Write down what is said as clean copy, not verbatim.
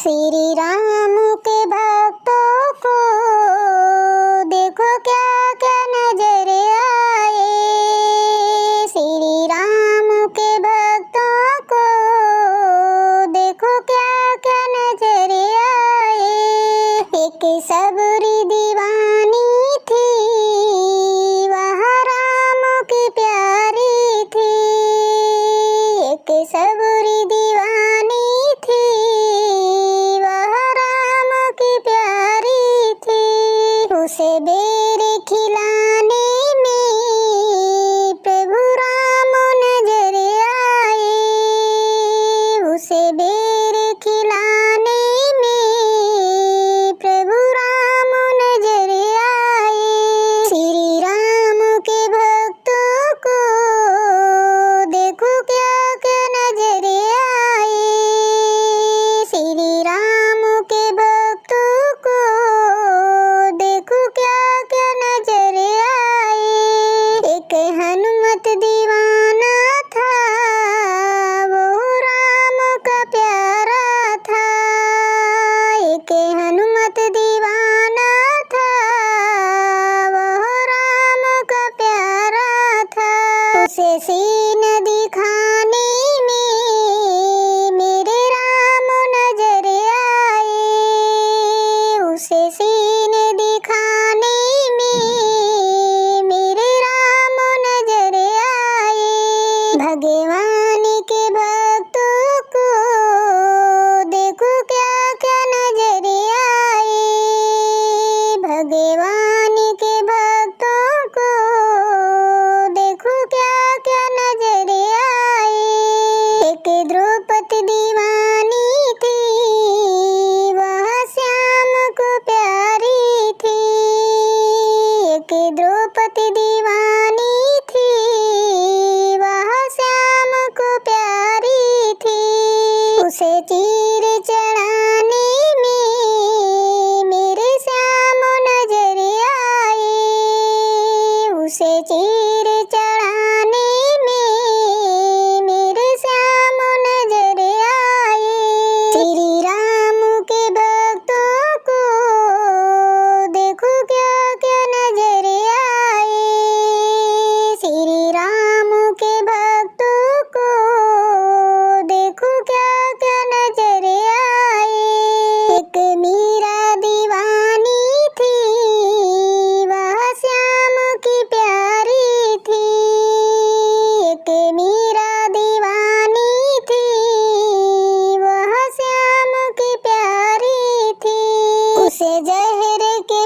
श्री राम के भक्तों को देखो क्या क्या नजर आए। श्री राम के भक्तों को देखो क्या क्या नजर आए। एक सबरी दीवानी थी, वहाँ राम की प्यारी थी। एक सबरी दीवानी थी, उसे बेर खिलाने में प्रभु राम नजर आए। उसे बेर खिलाने में प्रभु राम नजर आए। श्री राम के भक्तों को देखो क्या क्या नजर आए। श्री राम के भक्तों को देखो क्या क्या नजर आए। एक हनुमत दीवाना था, वो राम का प्यारा था। एक हनुमत दीवाना था, वो राम का प्यारा था। उसे सीन दिखाने में मेरे राम नजर आए। उसे सीन दिखाने में मेरे राम नजर आए। भगवान के भक्तों को देखो क्या क्या नजर आए। भगवान के भक्तों को देखो क्या क्या नजर आए। एक द्रौपदी दीवानी थी, वह श्याम को प्यारी थी। एक द्रौपदी दीवानी थी, वह श्याम को प्यारी थी। उसे चीर चढ़ाने में मेरे श्याम नजर आए। उसे चीर चढ़ाने में मेरे श्याम नजर आए। श्री राम के भक्तों को देखो क्या क्या नजर आए। श्री राम के भक्तों को देखो क्या क्या नजर आए। एक मीरा दीवानी थी, वह श्याम की प्यारी थी। एक मीरा दीवानी थी, वह श्याम की प्यारी थी। उसे जहर के